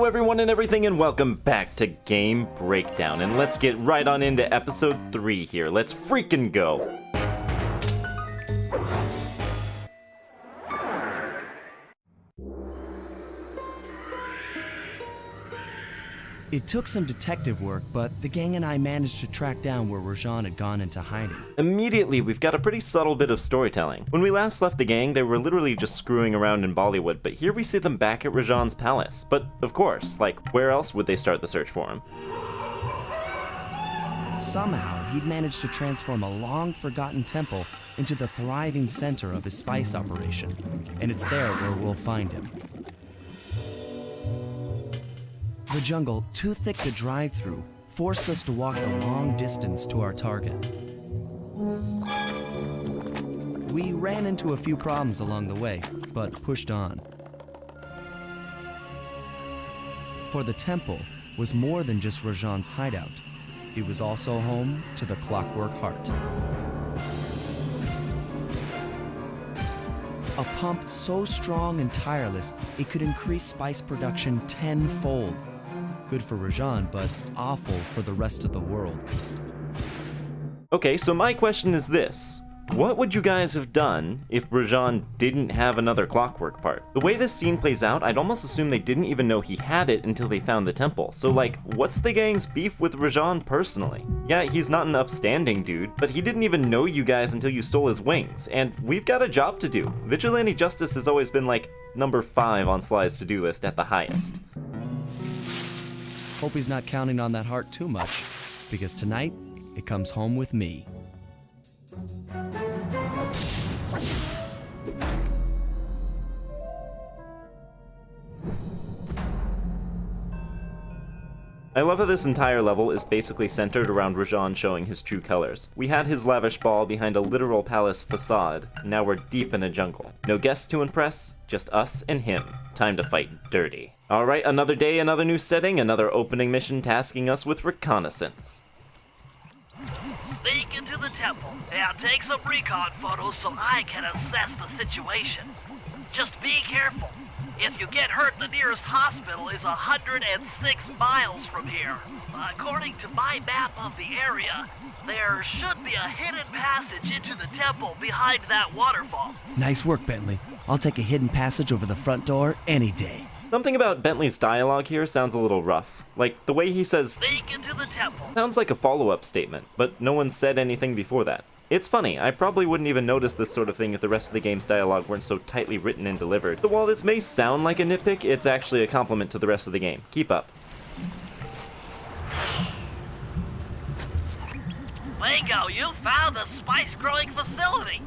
Hello everyone and everything, and welcome back to Game Breakdown. And let's get right on into episode 3 here. Let's freaking go. It took some detective work, but the gang and I managed to track down where Rajan had gone into hiding. Immediately, we've got a pretty subtle bit of storytelling. When we last left the gang, they were literally just screwing around in Bollywood, but here we see them back at Rajan's palace. But, of course, where else would they start the search for him? Somehow, he'd managed to transform a long-forgotten temple into the thriving center of his spice operation, and it's there where we'll find him. The jungle, too thick to drive through, forced us to walk the long distance to our target. We ran into a few problems along the way, but pushed on. For the temple was more than just Rajan's hideout. It was also home to the Clockwork Heart. A pump so strong and tireless, it could increase spice production tenfold. Good for Rajan, but awful for the rest of the world. Okay, so my question is this. What would you guys have done if Rajan didn't have another clockwork part? The way this scene plays out, I'd almost assume they didn't even know he had it until they found the temple. So what's the gang's beef with Rajan personally? Yeah, he's not an upstanding dude, but he didn't even know you guys until you stole his wings. And we've got a job to do. Vigilante justice has always been number 5 on Sly's to-do list at the highest. Hope he's not counting on that heart too much, because tonight, it comes home with me. I love how this entire level is basically centered around Rajan showing his true colors. We had his lavish ball behind a literal palace facade, now we're deep in a jungle. No guests to impress, just us and him. Time to fight dirty. Alright, another day, another new setting, another opening mission tasking us with reconnaissance. Sneak into the temple and take some recon photos so I can assess the situation. Just be careful. If you get hurt, the nearest hospital is 106 miles from here. According to my map of the area, there should be a hidden passage into the temple behind that waterfall. Nice work, Bentley. I'll take a hidden passage over the front door any day. Something about Bentley's dialogue here sounds a little rough. The way he says, "Sneak into the temple," sounds like a follow-up statement, but no one said anything before that. It's funny, I probably wouldn't even notice this sort of thing if the rest of the game's dialogue weren't so tightly written and delivered. So while this may sound like a nitpick, it's actually a compliment to the rest of the game. Keep up. Bingo, you found the spice growing facility.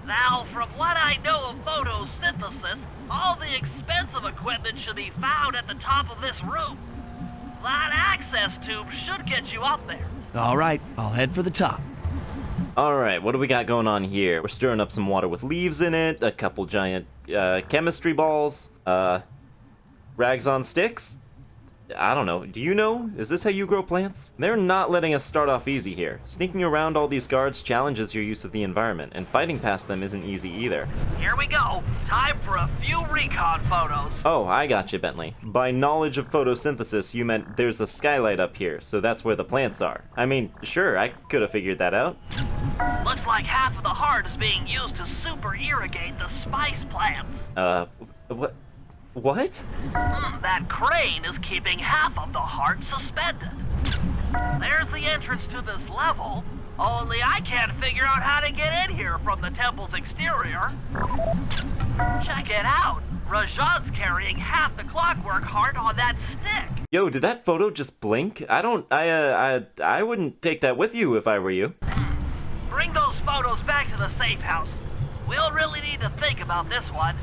Now, from what I know of photosynthesis, all the expensive equipment should be found at the top of this room. That access tube should get you up there. All right, I'll head for the top. Alright, what do we got going on here? We're stirring up some water with leaves in it, a couple giant chemistry balls, rags on sticks? I don't know. Do you know? Is this how you grow plants? They're not letting us start off easy here. Sneaking around all these guards challenges your use of the environment, and fighting past them isn't easy either. Here we go. Time for a few recon photos. Oh, I gotcha, Bentley. By knowledge of photosynthesis, you meant there's a skylight up here, so that's where the plants are. I mean, sure, I could have figured that out. Looks like half of the heart is being used to super irrigate the spice plants. What? That crane is keeping half of the heart suspended. There's the entrance to this level, only I can't figure out how to get in here from the temple's exterior. Check it out. Rajan's carrying half the clockwork heart on that stick. Yo, did that photo just blink? I wouldn't take that with you if I were you. Bring those photos back to the safe house. We'll really need to think about this one.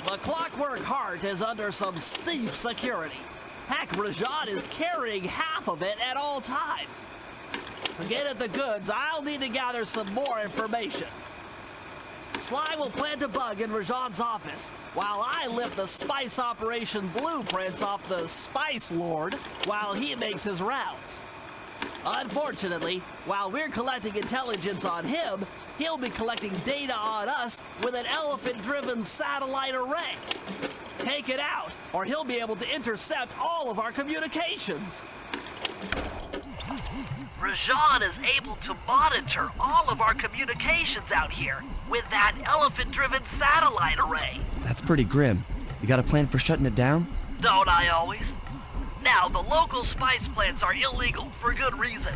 The clockwork heart is under some steep security. Heck, Rajan is carrying half of it at all times. To get at the goods, I'll need to gather some more information. Sly will plant a bug in Rajan's office, while I lift the spice operation blueprints off the Spice Lord while he makes his rounds. Unfortunately, while we're collecting intelligence on him, he'll be collecting data on us with an elephant-driven satellite array. Take it out, or he'll be able to intercept all of our communications. Rajan is able to monitor all of our communications out here with that elephant-driven satellite array. That's pretty grim. You got a plan for shutting it down? Don't I always? Now, the local spice plants are illegal for good reason.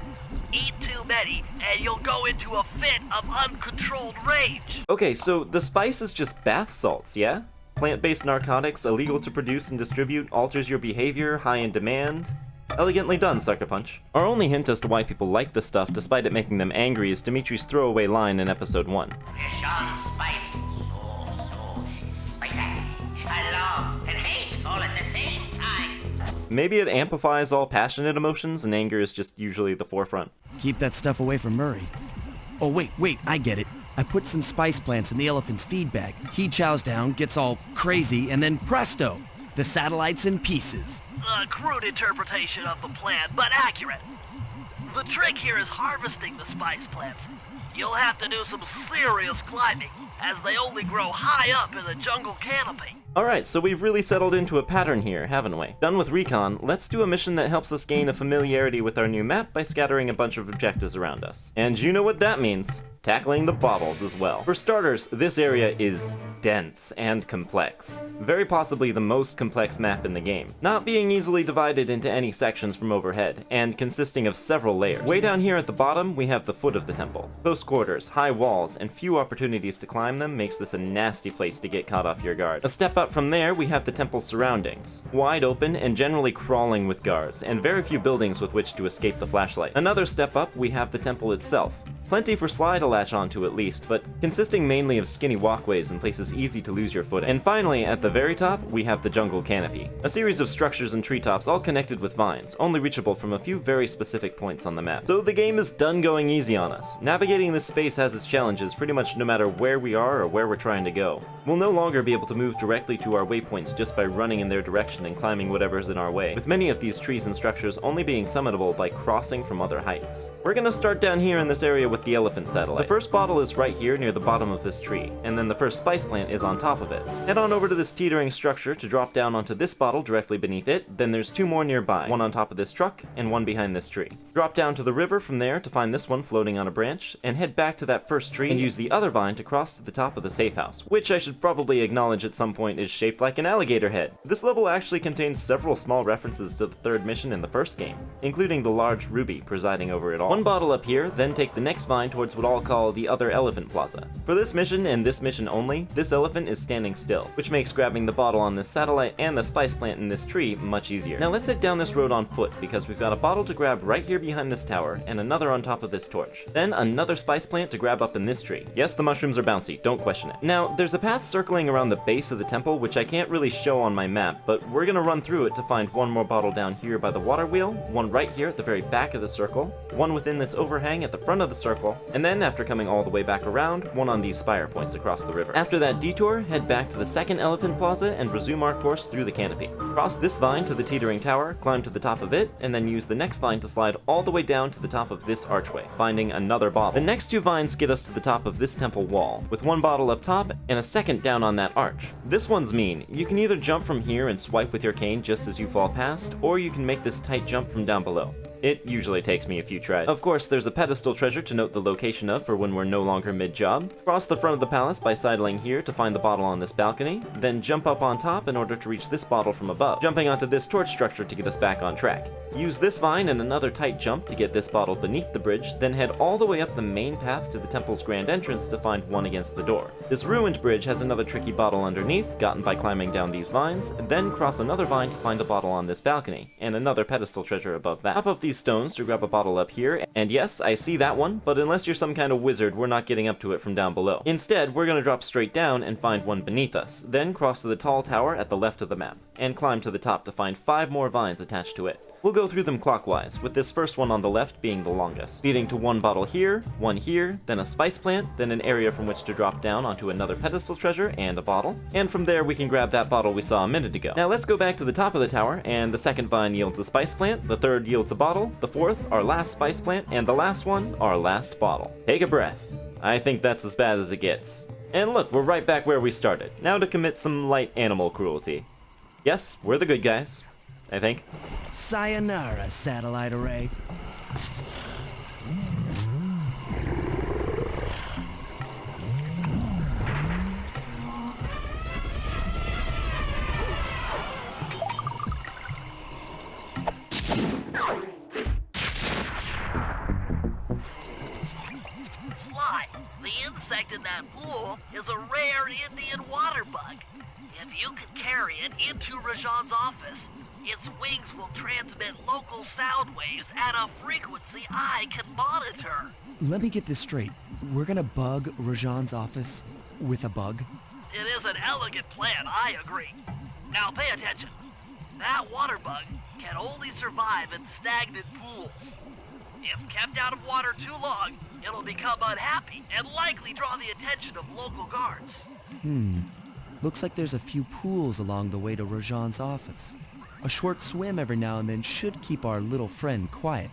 Eat too many, and you'll go into a fit of uncontrolled rage. Okay, so the spice is just bath salts, yeah? Plant-based narcotics, illegal to produce and distribute, alters your behavior, high in demand. Elegantly done, Sucker Punch. Our only hint as to why people like the stuff despite it making them angry is Dimitri's throwaway line in episode 1. Rajan spice, so spicy. I love and hate all at the same time. Maybe it amplifies all passionate emotions and anger is just usually the forefront. Keep that stuff away from Murray. Oh, wait, I get it. I put some spice plants in the elephant's feed bag. He chows down, gets all crazy, and then presto! The satellite's in pieces. A crude interpretation of the plan, but accurate. The trick here is harvesting the spice plants. You'll have to do some serious climbing, as they only grow high up in the jungle canopy. Alright, so we've really settled into a pattern here, haven't we? Done with Recon, let's do a mission that helps us gain a familiarity with our new map by scattering a bunch of objectives around us. And you know what that means. Tackling the baubles as well. For starters, this area is dense and complex. Very possibly the most complex map in the game, not being easily divided into any sections from overhead, and consisting of several layers. Way down here at the bottom, we have the foot of the temple. Close quarters, high walls, and few opportunities to climb them makes this a nasty place to get caught off your guard. A step up from there, we have the temple's surroundings. Wide open and generally crawling with guards, and very few buildings with which to escape the flashlights. Another step up, we have the temple itself. Plenty for Sly to latch onto at least, but consisting mainly of skinny walkways and places easy to lose your footing. And finally, at the very top, we have the jungle canopy. A series of structures and treetops all connected with vines, only reachable from a few very specific points on the map. So the game is done going easy on us. Navigating this space has its challenges pretty much no matter where we are or where we're trying to go. We'll no longer be able to move directly to our waypoints just by running in their direction and climbing whatever's in our way, with many of these trees and structures only being summitable by crossing from other heights. We're gonna start down here in this area with the elephant satellite. The first bottle is right here near the bottom of this tree, and then the first spice plant is on top of it. Head on over to this teetering structure to drop down onto this bottle directly beneath it, then there's two more nearby, one on top of this truck and one behind this tree. Drop down to the river from there to find this one floating on a branch, and head back to that first tree and use the other vine to cross to the top of the safe house, which I should probably acknowledge at some point is shaped like an alligator head. This level actually contains several small references to the third mission in the first game, including the large ruby presiding over it all. One bottle up here, then take the next vine towards what I'll call the other elephant plaza. For this mission and this mission only, this elephant is standing still, which makes grabbing the bottle on this satellite and the spice plant in this tree much easier. Now let's head down this road on foot, because we've got a bottle to grab right here behind this tower, and another on top of this torch. Then another spice plant to grab up in this tree. Yes, the mushrooms are bouncy, don't question it. Now, there's a path circling around the base of the temple, which I can't really show on my map, but we're gonna run through it to find one more bottle down here by the water wheel, one right here at the very back of the circle, one within this overhang at the front of the circle, and then after coming all the way back around, one on these spire points across the river. After that detour, head back to the second elephant plaza and resume our course through the canopy. Cross this vine to the teetering tower, climb to the top of it, and then use the next vine to slide all the way down to the top of this archway, finding another bottle. The next two vines get us to the top of this temple wall, with one bottle up top and a second down on that arch. This one's mean. You can either jump from here and swipe with your cane just as you fall past, or you can make this tight jump from down below. It usually takes me a few tries. Of course, there's a pedestal treasure to note the location of for when we're no longer mid-job. Cross the front of the palace by sidling here to find the bottle on this balcony, then jump up on top in order to reach this bottle from above, jumping onto this torch structure to get us back on track. Use this vine and another tight jump to get this bottle beneath the bridge, then head all the way up the main path to the temple's grand entrance to find one against the door. This ruined bridge has another tricky bottle underneath, gotten by climbing down these vines, then cross another vine to find a bottle on this balcony, and another pedestal treasure above that. Hop up these stones to grab a bottle up here, and yes, I see that one, but unless you're some kind of wizard, we're not getting up to it from down below. Instead, we're gonna drop straight down and find one beneath us, then cross to the tall tower at the left of the map, and climb to the top to find 5 more vines attached to it. We'll go through them clockwise, with this first one on the left being the longest, leading to one bottle here, one here, then a spice plant, then an area from which to drop down onto another pedestal treasure and a bottle, and from there we can grab that bottle we saw a minute ago. Now let's go back to the top of the tower, and the second vine yields a spice plant, the third yields a bottle, the fourth, our last spice plant, and the last one, our last bottle. Take a breath. I think that's as bad as it gets. And look, we're right back where we started. Now to commit some light animal cruelty. Yes, we're the good guys, I think. Sayonara, satellite array. Sly, the insect in that pool is a rare Indian water bug. If you can carry it into Rajan's office, its wings will transmit local sound waves at a frequency I can monitor. Let me get this straight. We're gonna bug Rajan's office with a bug? It is an elegant plan, I agree. Now pay attention. That water bug can only survive in stagnant pools. If kept out of water too long, it'll become unhappy and likely draw the attention of local guards. Looks like there's a few pools along the way to Rajan's office. A short swim every now and then should keep our little friend quiet.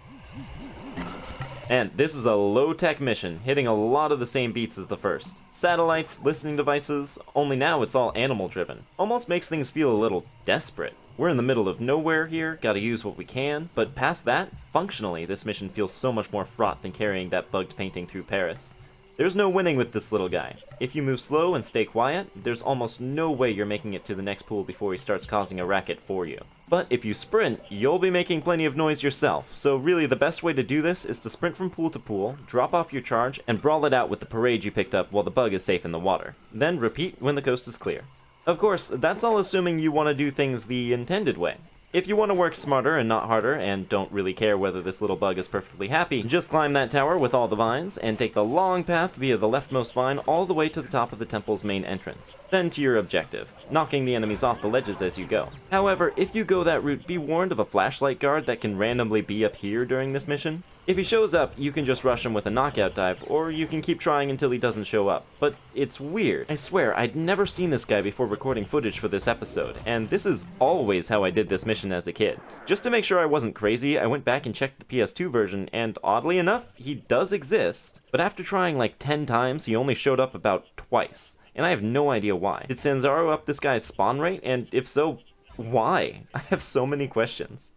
And this is a low-tech mission, hitting a lot of the same beats as the first. Satellites, listening devices, only now it's all animal-driven. Almost makes things feel a little desperate. We're in the middle of nowhere here, gotta use what we can, but past that, functionally, this mission feels so much more fraught than carrying that bugged painting through Paris. There's no winning with this little guy. If you move slow and stay quiet, there's almost no way you're making it to the next pool before he starts causing a racket for you. But if you sprint, you'll be making plenty of noise yourself, so really the best way to do this is to sprint from pool to pool, drop off your charge, and brawl it out with the parade you picked up while the bug is safe in the water. Then repeat when the coast is clear. Of course, that's all assuming you want to do things the intended way. If you want to work smarter and not harder, and don't really care whether this little bug is perfectly happy, just climb that tower with all the vines, and take the long path via the leftmost vine all the way to the top of the temple's main entrance. Then to your objective, knocking the enemies off the ledges as you go. However, if you go that route, be warned of a flashlight guard that can randomly be up here during this mission. If he shows up, you can just rush him with a knockout dive, or you can keep trying until he doesn't show up. But it's weird. I swear, I'd never seen this guy before recording footage for this episode, and this is always how I did this mission as a kid. Just to make sure I wasn't crazy, I went back and checked the PS2 version, and oddly enough, he does exist. But after trying like 10 times, he only showed up about twice. And I have no idea why. Did Sanzaro up this guy's spawn rate? And if so, why? I have so many questions.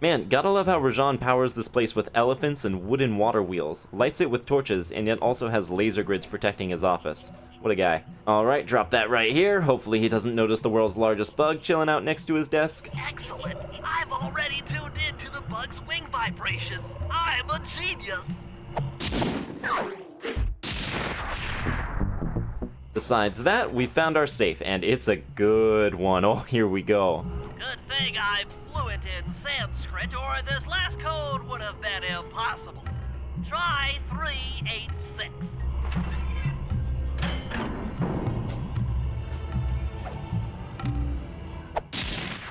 Man, gotta love how Rajan powers this place with elephants and wooden water wheels, lights it with torches, and yet also has laser grids protecting his office. What a guy. Alright, drop that right here. Hopefully he doesn't notice the world's largest bug chilling out next to his desk. Excellent. I've already tuned in to the bug's wing vibrations. I'm a genius. Besides that, we found our safe, and it's a good one. Oh, here we go. Good thing I'm fluent in Sanskrit, or this last code would have been impossible. Try 386.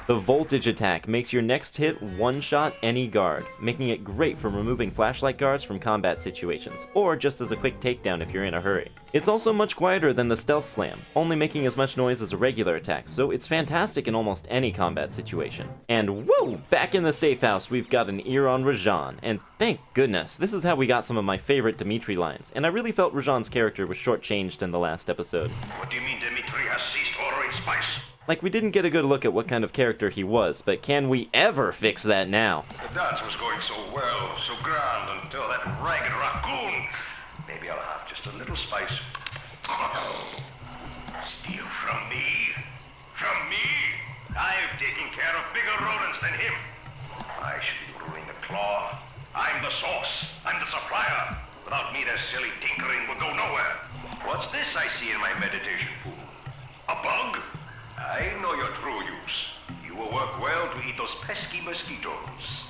The voltage attack makes your next hit one-shot any guard, making it great for removing flashlight guards from combat situations, or just as a quick takedown if you're in a hurry. It's also much quieter than the stealth slam, only making as much noise as a regular attack, so it's fantastic in almost any combat situation. And woo! Back in the safe house, we've got an ear on Rajan, and thank goodness, this is how we got some of my favorite Dimitri lines, and I really felt Rajan's character was shortchanged in the last episode. What do you mean Dimitri has ceased ordering spice? Like, we didn't get a good look at what kind of character he was, but can we ever fix that now? The dance was going so well, so grand, until that ragged raccoon. Maybe I'll have just a little spice. Steal from me? From me? I've taken care of bigger rodents than him. I should be ruling the claw. I'm the source. I'm the supplier. Without me, their silly tinkering would go nowhere. What's this I see in my meditation pool? A bug? I know your true use. You will work well to eat those pesky mosquitoes.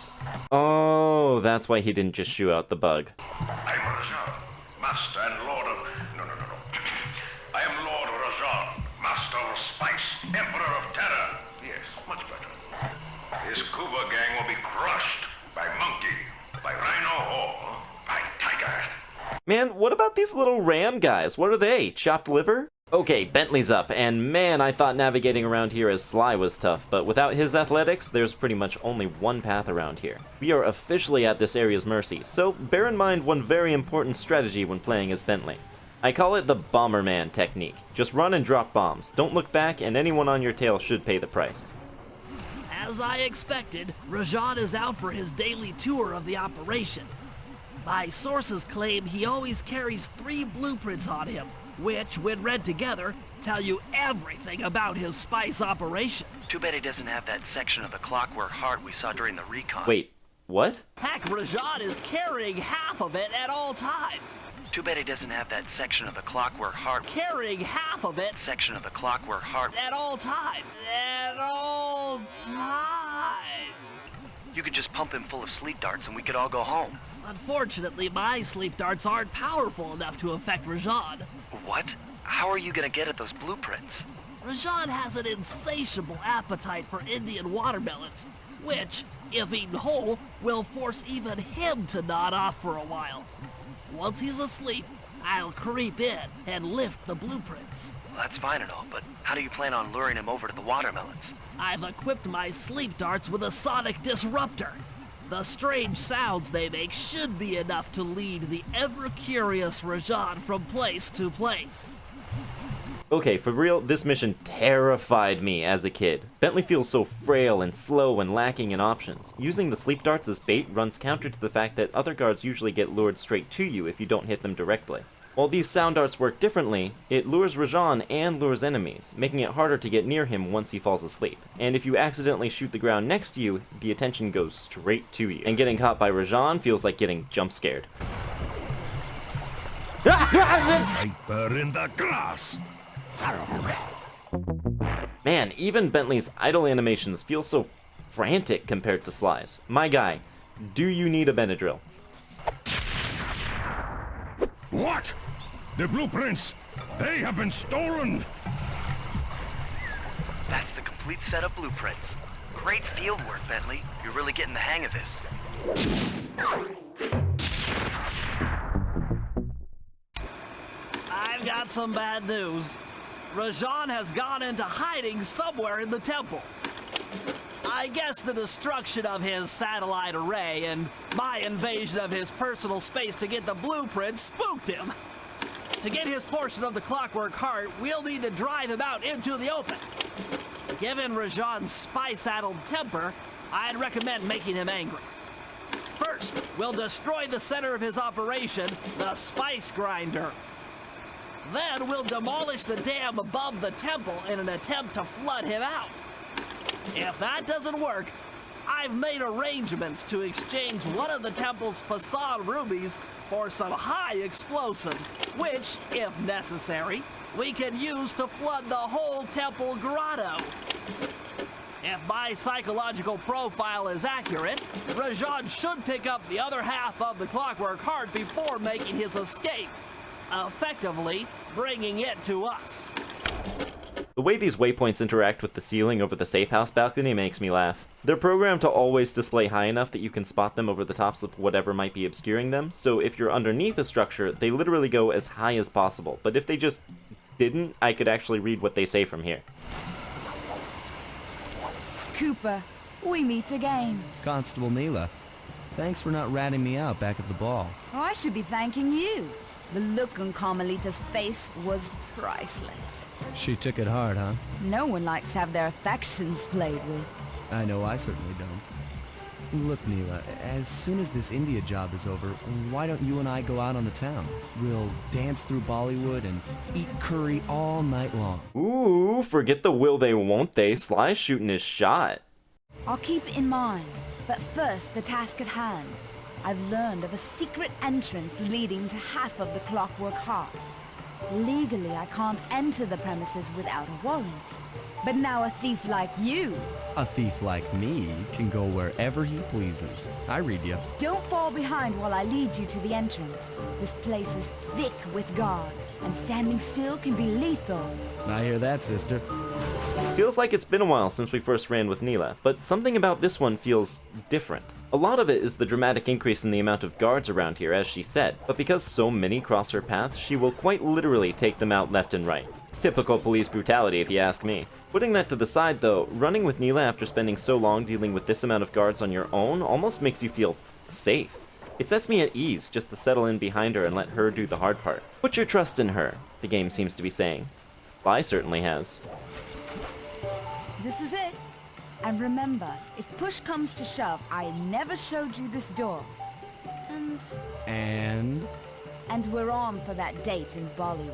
Oh, that's why he didn't just shoo out the bug. I'm Rajan, master and lord of... No. I am Lord Rajan, master of spice, emperor of terror. Yes, much better. This Kuba gang will be crushed by monkey, by rhino, or by tiger. Man, what about these little ram guys? What are they? Chopped liver? Okay, Bentley's up, and man, I thought navigating around here as Sly was tough, but without his athletics, there's pretty much only one path around here. We are officially at this area's mercy, so bear in mind one very important strategy when playing as Bentley. I call it the Bomberman technique. Just run and drop bombs. Don't look back, and anyone on your tail should pay the price. As I expected, Rajan is out for his daily tour of the operation. My sources claim he always carries 3 blueprints on him, which, when read together, tell you everything about his spice operation. Too bad he doesn't have that section of the Clockwork Heart we saw during the Recon. Wait, what? Heck, Rajan is carrying half of it at all times. Too bad he doesn't have that section of the Clockwork Heart. Carrying half of it Section of the Clockwork Heart. at all times. At all times. You could just pump him full of sleep darts and we could all go home. Unfortunately, my sleep darts aren't powerful enough to affect Rajan. What? How are you gonna get at those blueprints? Rajan has an insatiable appetite for Indian watermelons, which, if eaten whole, will force even him to nod off for a while. Once he's asleep, I'll creep in and lift the blueprints. Well, that's fine and all, but how do you plan on luring him over to the watermelons? I've equipped my sleep darts with a sonic disruptor. The strange sounds they make should be enough to lead the ever-curious Rajan from place to place. Okay, for real, this mission terrified me as a kid. Bentley feels so frail and slow and lacking in options. Using the sleep darts as bait runs counter to the fact that other guards usually get lured straight to you if you don't hit them directly. While these sound darts work differently, it lures Rajan and lures enemies, making it harder to get near him once he falls asleep. And if you accidentally shoot the ground next to you, the attention goes straight to you. And getting caught by Rajan feels like getting jump scared. Viper in the grass. Man, even Bentley's idle animations feel so frantic compared to Sly's. My guy, do you need a Benadryl? What? The blueprints! They have been stolen! That's the complete set of blueprints. Great field work, Bentley. You're really getting the hang of this. I've got some bad news. Rajan has gone into hiding somewhere in the temple. I guess the destruction of his satellite array and my invasion of his personal space to get the blueprints spooked him. To get his portion of the Clockwork Heart, we'll need to drive him out into the open. Given Rajan's spice-addled temper, I'd recommend making him angry. First, we'll destroy the center of his operation, the spice grinder. Then we'll demolish the dam above the temple in an attempt to flood him out. If that doesn't work, I've made arrangements to exchange one of the temple's facade rubies for some high explosives, which, if necessary, we can use to flood the whole temple grotto. If my psychological profile is accurate, Rajan should pick up the other half of the Clockwork Heart before making his escape, effectively bringing it to us. The way these waypoints interact with the ceiling over the safe house balcony makes me laugh. They're programmed to always display high enough that you can spot them over the tops of whatever might be obscuring them, so if you're underneath a structure, they literally go as high as possible, but if they just didn't, I could actually read what they say from here. Cooper, we meet again. Constable Neyla, thanks for not ratting me out back at the ball. Oh, I should be thanking you. The look on Carmelita's face was priceless. She took it hard, huh? No one likes to have their affections played with. I know I certainly don't. Look, Neyla, as soon as this India job is over, why don't you and I go out on the town? We'll dance through Bollywood and eat curry all night long. Ooh, forget the will they won't they, Sly's shooting his shot. I'll keep it in mind, but first the task at hand. I've learned of a secret entrance leading to half of the Clockwork Heart. Legally, I can't enter the premises without a warrant. But now a thief like you... A thief like me can go wherever he pleases. I read you. Don't fall behind while I lead you to the entrance. This place is thick with guards, and standing still can be lethal. I hear that, sister. Feels like it's been a while since we first ran with Neyla, but something about this one feels different. A lot of it is the dramatic increase in the amount of guards around here, as she said, but because so many cross her path, she will quite literally take them out left and right. Typical police brutality, if you ask me. Putting that to the side, though, running with Neyla after spending so long dealing with this amount of guards on your own almost makes you feel safe. It sets me at ease just to settle in behind her and let her do the hard part. Put your trust in her, the game seems to be saying. I certainly has. This is it. And remember, if push comes to shove, I never showed you this door. And? And we're on for that date in Bollywood.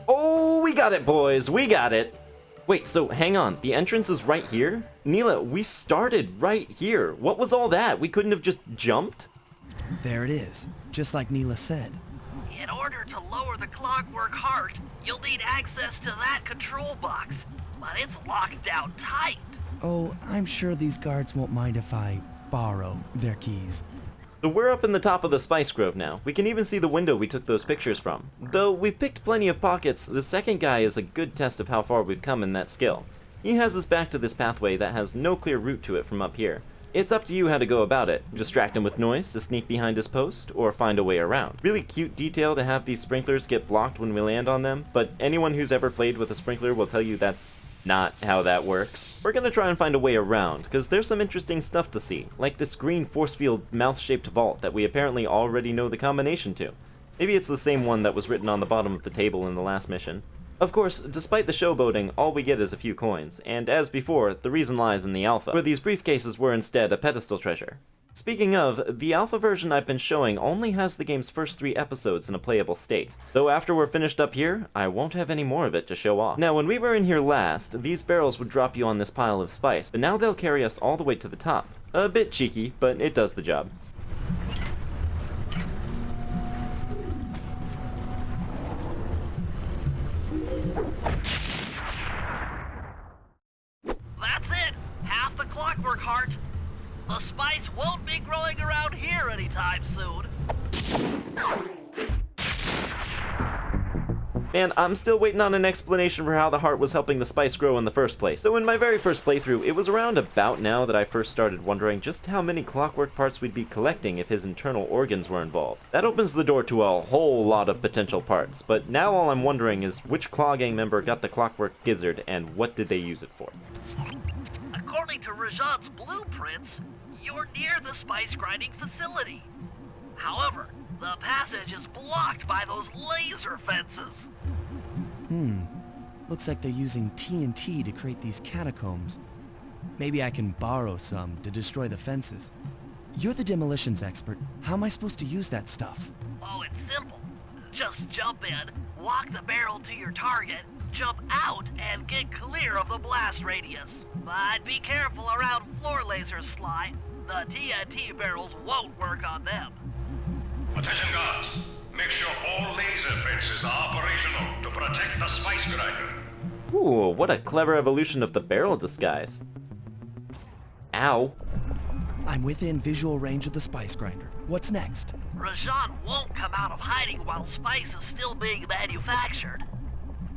Oh, we got it, boys, we got it. Wait, so hang on, the entrance is right here? Neyla, we started right here. What was all that? We couldn't have just jumped? There it is, just like Neyla said. In order to lower the clockwork heart, you'll need access to that control box. But it's locked down tight. Oh, I'm sure these guards won't mind if I borrow their keys. So we're up in the top of the Spice Grove now. We can even see the window we took those pictures from. Though we've picked plenty of pockets, the second guy is a good test of how far we've come in that skill. He has us back to this pathway that has no clear route to it from up here. It's up to you how to go about it. Distract him with noise to sneak behind his post, or find a way around. Really cute detail to have these sprinklers get blocked when we land on them, but anyone who's ever played with a sprinkler will tell you that's not how that works. We're gonna try and find a way around, because there's some interesting stuff to see, like this green force field mouth-shaped vault that we apparently already know the combination to. Maybe it's the same one that was written on the bottom of the table in the last mission. Of course, despite the showboating, all we get is a few coins, and as before, the reason lies in the alpha, where these briefcases were instead a pedestal treasure. Speaking of, the alpha version I've been showing only has the game's first 3 episodes in a playable state, though after we're finished up here, I won't have any more of it to show off. Now, when we were in here last, these barrels would drop you on this pile of spice, but now they'll carry us all the way to the top. A bit cheeky, but it does the job. That's it! Half the clockwork heart! The spice won't be growing around here anytime soon. Man, I'm still waiting on an explanation for how the heart was helping the spice grow in the first place. So in my very first playthrough, it was around about now that I first started wondering just how many clockwork parts we'd be collecting if his internal organs were involved. That opens the door to a whole lot of potential parts, but now all I'm wondering is which Claw Gang member got the clockwork gizzard and what did they use it for? According to Rajan's blueprints, you're near the spice grinding facility. However, the passage is blocked by those laser fences. Looks like they're using TNT to create these catacombs. Maybe I can borrow some to destroy the fences. You're the demolitions expert. How am I supposed to use that stuff? Oh, it's simple. Just jump in, walk the barrel to your target, jump out, and get clear of the blast radius. But be careful around floor lasers, Sly. The TNT barrels won't work on them. Attention guards. Make sure all laser fences are operational to protect the spice grinder. Ooh, what a clever evolution of the barrel disguise. Ow. I'm within visual range of the spice grinder. What's next? Rajan won't come out of hiding while spice is still being manufactured.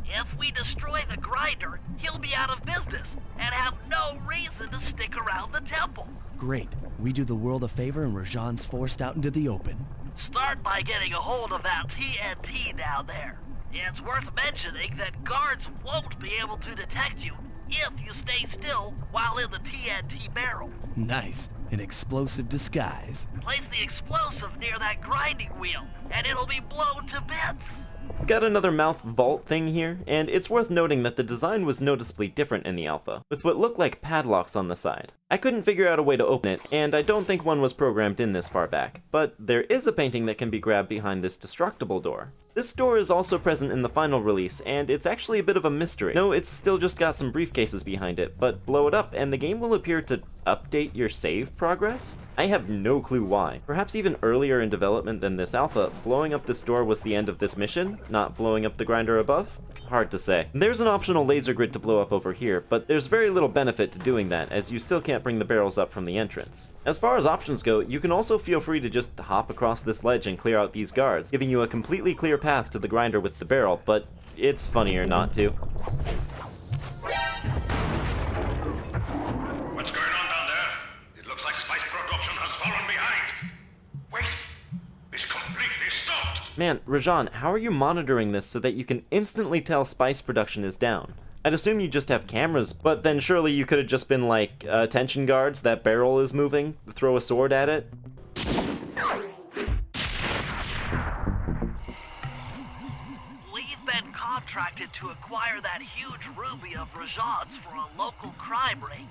If we destroy the grinder, he'll be out of business and have no reason to stick around the temple. Great. We do the world a favor and Rajan's forced out into the open. Start by getting a hold of that TNT down there. It's worth mentioning that guards won't be able to detect you if you stay still while in the TNT barrel. Nice. An explosive disguise. Place the explosive near that grinding wheel, and it'll be blown to bits. Got another mouth vault thing here, and it's worth noting that the design was noticeably different in the alpha, with what looked like padlocks on the side. I couldn't figure out a way to open it, and I don't think one was programmed in this far back, but there is a painting that can be grabbed behind this destructible door. This door is also present in the final release, and it's actually a bit of a mystery. No, it's still just got some briefcases behind it, but blow it up and the game will appear to update your save progress? I have no clue why. Perhaps even earlier in development than this alpha, blowing up this door was the end of this mission, not blowing up the grinder above? Hard to say. There's an optional laser grid to blow up over here, but there's very little benefit to doing that, as you still can't bring the barrels up from the entrance. As far as options go, you can also feel free to just hop across this ledge and clear out these guards, giving you a completely clear path to the grinder with the barrel, but it's funnier not to. What's going on down there? It looks like spice production has fallen behind. Wait, it's completely stopped. Man, Rajan, how are you monitoring this so that you can instantly tell spice production is down? I'd assume you just have cameras, but then surely you could have just been like, attention guards, that barrel is moving, throw a sword at it. contracted to acquire that huge ruby of Rajan's for a local crime ring.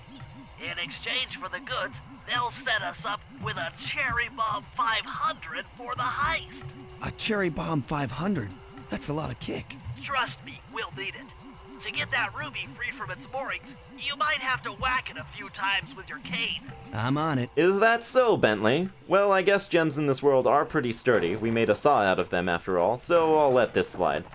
In exchange for the goods, they'll set us up with a Cherry Bomb 500 for the heist. A Cherry Bomb 500? That's a lot of kick. Trust me, we'll need it. To get that ruby free from its moorings, you might have to whack it a few times with your cane. I'm on it. Is that so, Bentley? Well, I guess gems in this world are pretty sturdy. We made a saw out of them after all, so I'll let this slide.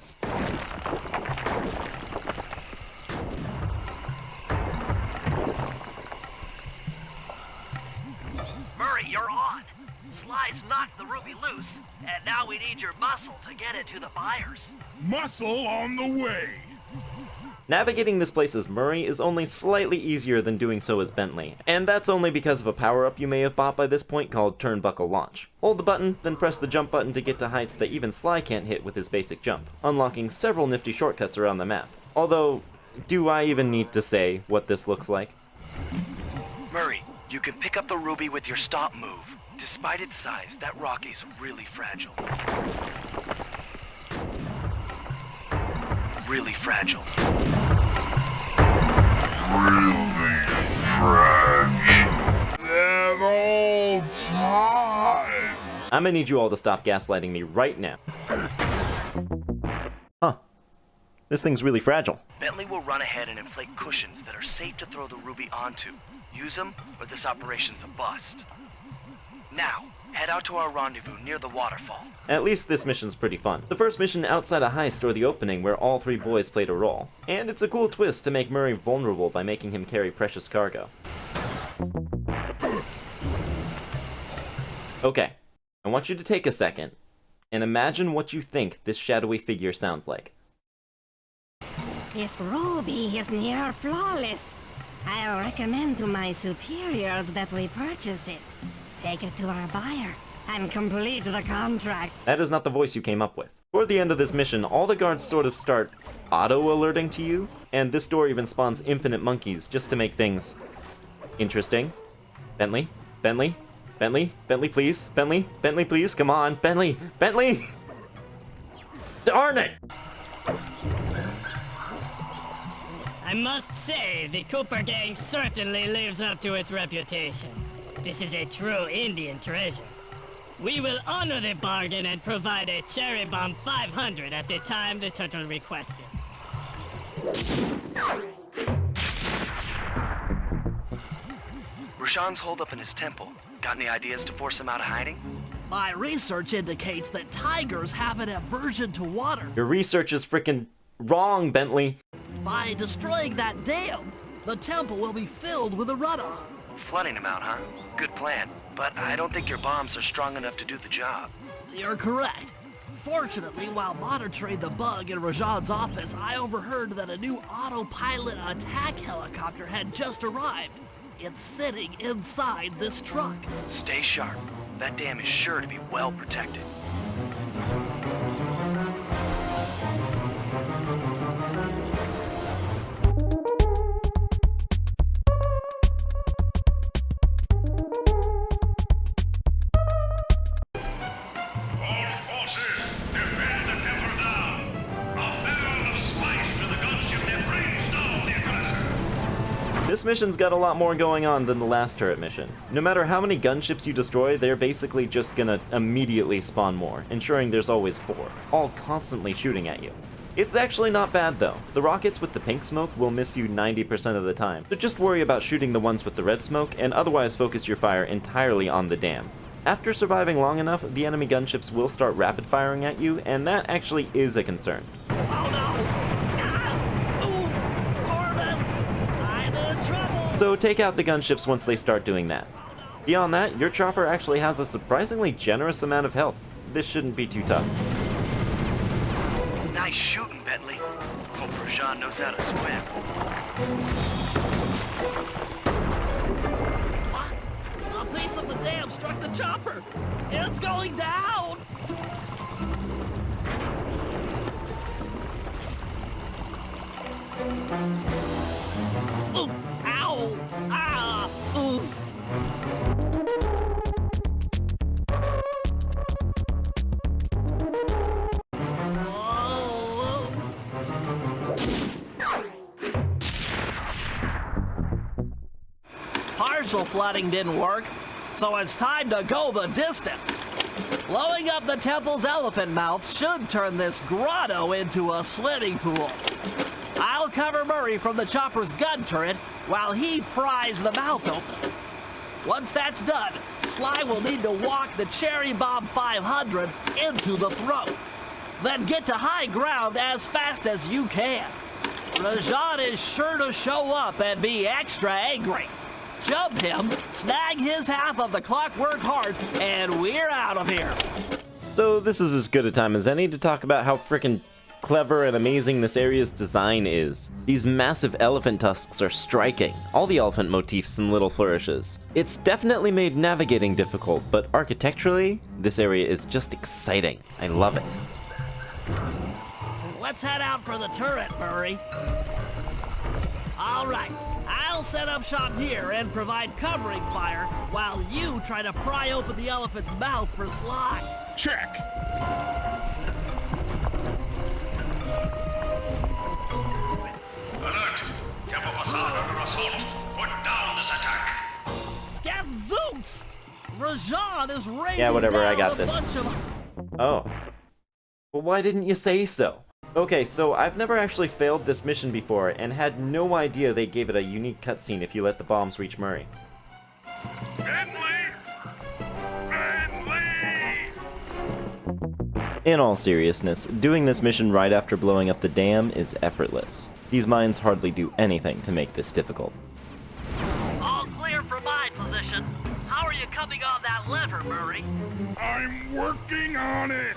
Murray, you're on. Sly's knocked the ruby loose, and now we need your muscle to get it to the buyers. Muscle on the way. Navigating this place as Murray is only slightly easier than doing so as Bentley, and that's only because of a power-up you may have bought by this point called Turnbuckle Launch. Hold the button, then press the jump button to get to heights that even Sly can't hit with his basic jump, unlocking several nifty shortcuts around the map. Although, do I even need to say what this looks like? Murray, you can pick up the ruby with your stop move. Despite its size, that rock is really fragile. Really fragile. At all times. I'm gonna need you all to stop gaslighting me right now. Huh. This thing's really fragile. Bentley will run ahead and inflate cushions that are safe to throw the ruby onto. Use them, or this operation's a bust. Now, head out to our rendezvous near the waterfall. At least this mission's pretty fun. The first mission outside a heist or the opening where all three boys played a role. And it's a cool twist to make Murray vulnerable by making him carry precious cargo. Okay, I want you to take a second and imagine what you think this shadowy figure sounds like. This ruby is near flawless. I'll recommend to my superiors that we purchase it. Take it to our buyer and complete the contract. That is not the voice you came up with. Toward the end of this mission, all the guards sort of start auto-alerting to you, and this door even spawns infinite monkeys just to make things interesting. Bentley? Bentley? Bentley? Bentley, please? Bentley? Bentley, please? Come on, Bentley! Bentley! Darn it! I must say, the Cooper gang certainly lives up to its reputation. This is a true Indian treasure. We will honor the bargain and provide a Cherry Bomb 500 at the time the turtle requested. Rajan's holed up in his temple. Got any ideas to force him out of hiding? My research indicates that tigers have an aversion to water. Your research is frickin' wrong, Bentley. By destroying that dam, the temple will be filled with a runoff. Flooding him out, huh? Good plan. But I don't think your bombs are strong enough to do the job. You're correct. Fortunately, while monitoring the bug in Rajan's office, I overheard that a new autopilot attack helicopter had just arrived. It's sitting inside this truck. Stay sharp. That dam is sure to be well protected. This mission's got a lot more going on than the last turret mission. No matter how many gunships you destroy, they're basically just gonna immediately spawn more, ensuring there's always 4, all constantly shooting at you. It's actually not bad though. The rockets with the pink smoke will miss you 90% of the time, so just worry about shooting the ones with the red smoke and otherwise focus your fire entirely on the dam. After surviving long enough, the enemy gunships will start rapid firing at you, and that actually is a concern. Oh no! So take out the gunships once they start doing that. Beyond that, your chopper actually has a surprisingly generous amount of health. This shouldn't be too tough. Nice shooting, Bentley. Hope Rajan knows how to swim. What? A piece of the dam struck the chopper! It's going down! Ooh! Ow! Ah! Oof! partial flooding didn't work, so it's time to go the distance. Blowing up the temple's elephant mouth should turn this grotto into a swimming pool. I'll cover Murray from the chopper's gun turret while he pries the mouth open. Once that's done, Sly will need to walk the Cherry Bomb 500 into the throat. Then get to high ground as fast as you can. Rajan is sure to show up and be extra angry. Jump him, snag his half of the clockwork heart, and we're out of here. So this is as good a time as any to talk about how frickin' clever and amazing this area's design is. These massive elephant tusks are striking, all the elephant motifs and little flourishes. It's definitely made navigating difficult, but architecturally, this area is just exciting. I love it. Let's head out for the turret, Murray. All right, I'll set up shop here and provide covering fire while you try to pry open the elephant's mouth for Sly. Check. Alert! Temple facade under assault. Put down this attack. Gadzooks! Rajan is raining Yeah, whatever, I down got a this. bunch of... Oh. Well, why didn't you say so? Okay, so I've never actually failed this mission before, and had no idea they gave it a unique cutscene if you let the bombs reach Murray. Bentley! Bentley! In all seriousness, doing this mission right after blowing up the dam is effortless. These mines hardly do anything to make this difficult. All clear for my position. How are you coming on that lever, Murray? I'm working on it!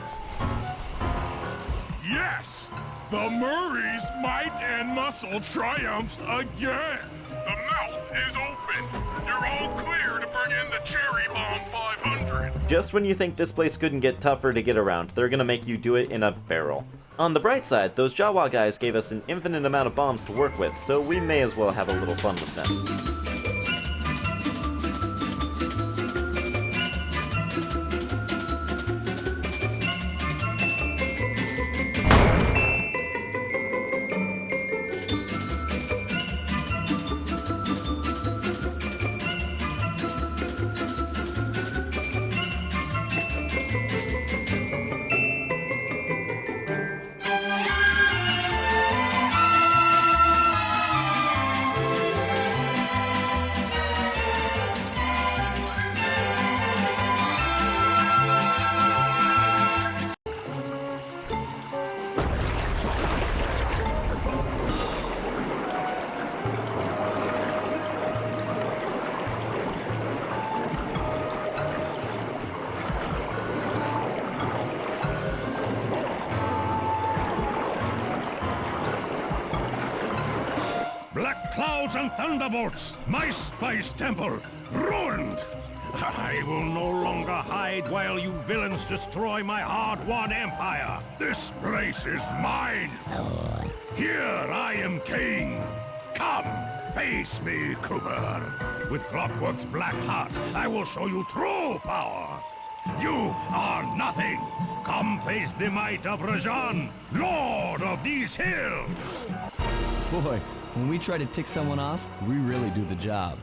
Yes! The Murray's might and muscle triumphs again! The mouth is open! You're all clear to bring in the Cherry Bomb 500! Just when you think this place couldn't get tougher to get around, they're gonna make you do it in a barrel. On the bright side, those Jawa guys gave us an infinite amount of bombs to work with, so we may as well have a little fun with them. Black clouds and thunderbolts! My spice temple! Ruined! I will no longer hide while you villains destroy my hard-won empire! This place is mine! Here I am king! Come, face me, Cooper! With Clockwork's black heart, I will show you true power! You are nothing! Come face the might of Rajan, lord of these hills! Boy, when we try to tick someone off, we really do the job.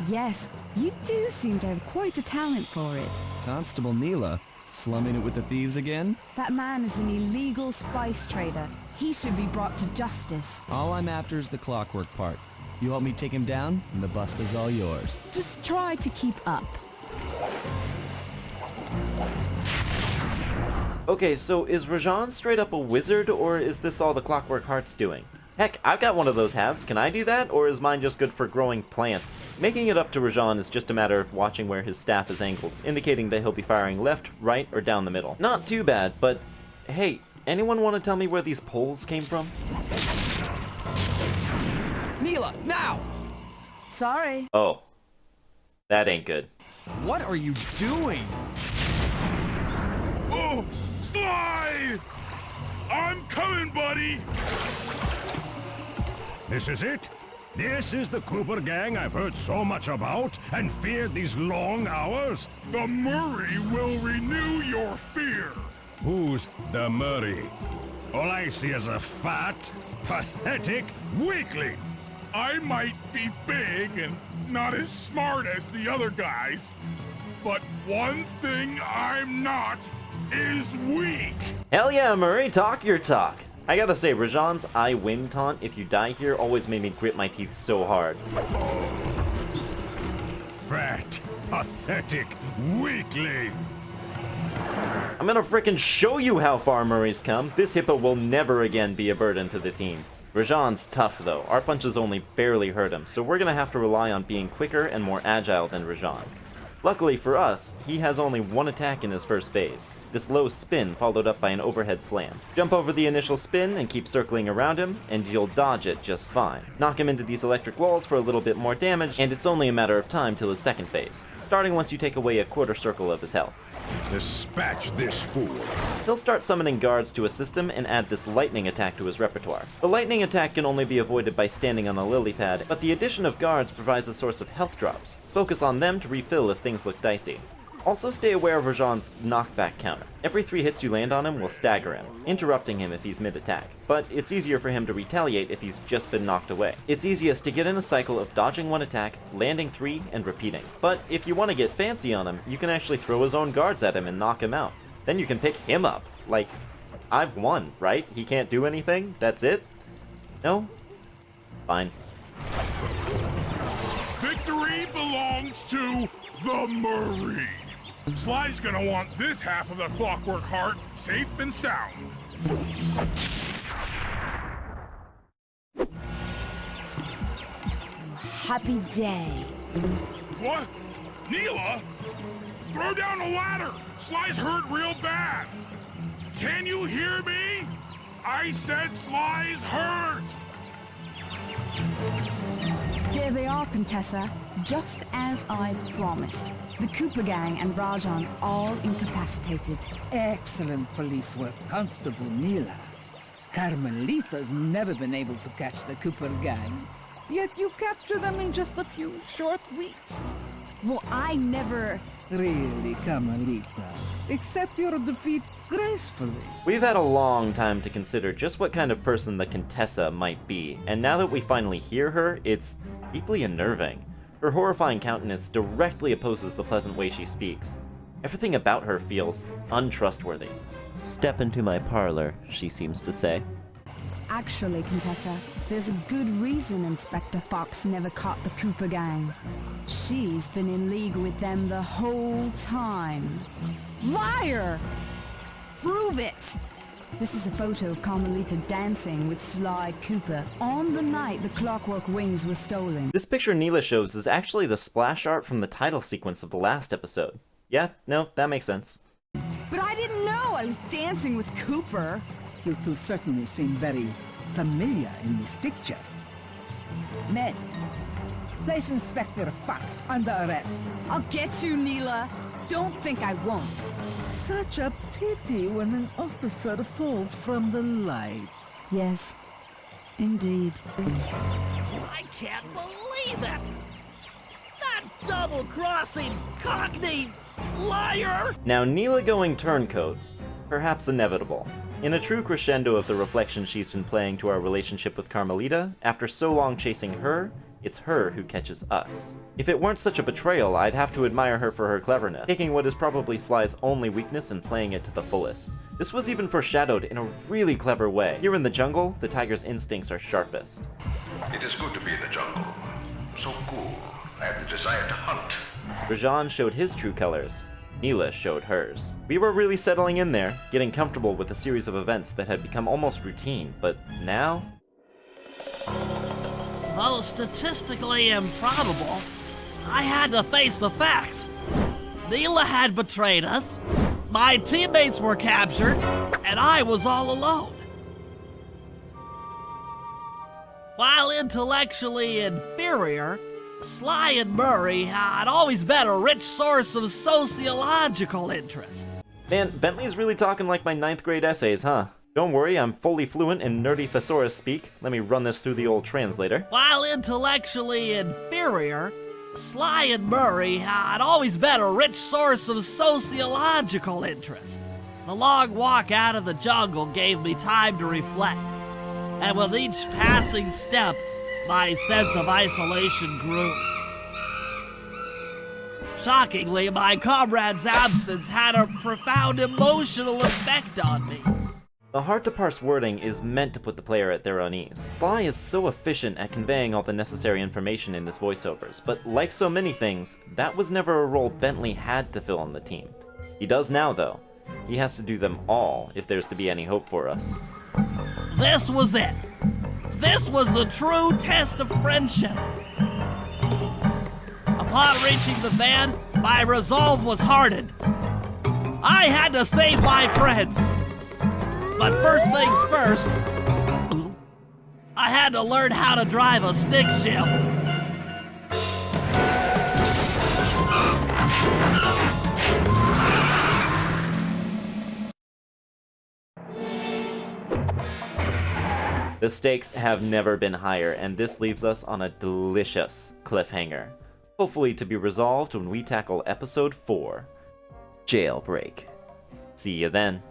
Yes, you do seem to have quite a talent for it. Constable Neyla, slumming it with the thieves again? That man is an illegal spice trader. He should be brought to justice. All I'm after is the clockwork part. You help me take him down, and the bust is all yours. Just try to keep up. Okay, so is Rajan straight up a wizard, or is this all the Clockwork Heart's doing? Heck, I've got one of those halves. Can I do that, or is mine just good for growing plants? Making it up to Rajan is just a matter of watching where his staff is angled, indicating that he'll be firing left, right, or down the middle. Not too bad, but hey, anyone want to tell me where these poles came from? Neyla, now! Sorry. Oh, that ain't good. What are you doing? Oh, Sly! I'm coming, buddy! This is it? This is the Cooper gang I've heard so much about and feared these long hours? The Murray will renew your fear. Who's the Murray? All I see is a fat, pathetic weakling. I might be big and not as smart as the other guys, but one thing I'm not is weak. Hell yeah, Murray, talk your talk. I gotta say, Rajan's I win taunt, if you die here, always made me grit my teeth so hard. Fat, pathetic weakling. I'm gonna frickin' show you how far Murray's come. This hippo will never again be a burden to the team. Rajan's tough though. Our punches only barely hurt him, so we're gonna have to rely on being quicker and more agile than Rajan. Luckily for us, he has only one attack in his first phase. This low spin followed up by an overhead slam. Jump over the initial spin and keep circling around him, and you'll dodge it just fine. Knock him into these electric walls for a little bit more damage, and it's only a matter of time till his second phase, starting once you take away a quarter circle of his health. Dispatch this fool. He'll start summoning guards to assist him and add this lightning attack to his repertoire. The lightning attack can only be avoided by standing on a lily pad, but the addition of guards provides a source of health drops. Focus on them to refill if things look dicey. Also stay aware of Rajan's knockback counter. Every 3 hits you land on him will stagger him, interrupting him if he's mid-attack, but it's easier for him to retaliate if he's just been knocked away. It's easiest to get in a cycle of dodging 1 attack, landing 3, and repeating. But if you want to get fancy on him, you can actually throw his own guards at him and knock him out. Then you can pick him up. Like, I've won, right? He can't do anything? That's it? No? Fine. Victory belongs to the Marine. Sly's gonna want this half of the Clockwork Heart safe and sound. Happy day. What? Neyla? Throw down the ladder! Sly's hurt real bad! Can you hear me? I said Sly's hurt! Here they are, Contessa, just as I promised. The Cooper gang and Rajan all incapacitated. Excellent police work, Constable Neyla. Carmelita's never been able to catch the Cooper gang, yet you capture them in just a few short weeks. Well, I never... Really, Carmelita, accept your defeat gracefully. We've had a long time to consider just what kind of person the Contessa might be, and now that we finally hear her, it's deeply unnerving. Her horrifying countenance directly opposes the pleasant way she speaks. Everything about her feels untrustworthy. Step into my parlor, she seems to say. Actually, Contessa, there's a good reason Inspector Fox never caught the Cooper gang. She's been in league with them the whole time. Liar! Prove it! This is a photo of Carmelita dancing with Sly Cooper on the night the Clockwork Wings were stolen. This picture Neyla shows is actually the splash art from the title sequence of the last episode. Yeah, no, that makes sense. But I didn't know I was dancing with Cooper. You two certainly seem very familiar in this picture. Men, place Inspector Fox under arrest. I'll get you, Neyla. Don't think I won't. Such a pity when an officer falls from the light. Yes, indeed. I can't believe it! That double-crossing cockney liar! Now, Neyla going turncoat, perhaps inevitable. In a true crescendo of the reflection she's been playing to our relationship with Carmelita, after so long chasing her, it's her who catches us. If it weren't such a betrayal, I'd have to admire her for her cleverness, taking what is probably Sly's only weakness and playing it to the fullest. This was even foreshadowed in a really clever way. Here in the jungle, the tiger's instincts are sharpest. It is good to be in the jungle. So cool. I have the desire to hunt. Rajan showed his true colors. Neyla showed hers. We were really settling in there, getting comfortable with a series of events that had become almost routine, but now... Though statistically improbable, I had to face the facts. Neyla had betrayed us, my teammates were captured, and I was all alone. While intellectually inferior, Sly and Murray had always been a rich source of sociological interest. Man, Bentley's really talking like my 9th grade essays, huh? Don't worry, I'm fully fluent in nerdy thesaurus speak. Let me run this through the old translator. While intellectually inferior, Sly and Murray had always been a rich source of sociological interest. The long walk out of the jungle gave me time to reflect, and with each passing step, My sense of isolation grew. Shockingly, my comrade's absence had a profound emotional effect on me. The hard-to-parse wording is meant to put the player at their unease. Sly is so efficient at conveying all the necessary information in his voiceovers, but like so many things, that was never a role Bentley had to fill on the team. He does now, though. He has to do them all if there's to be any hope for us. This was it. This was the true test of friendship. Upon reaching the van, my resolve was hardened. I had to save my friends. But first things first, I had to learn how to drive a stick shift. The stakes have never been higher, and this leaves us on a delicious cliffhanger. Hopefully to be resolved when we tackle episode 4, Jailbreak. See you then.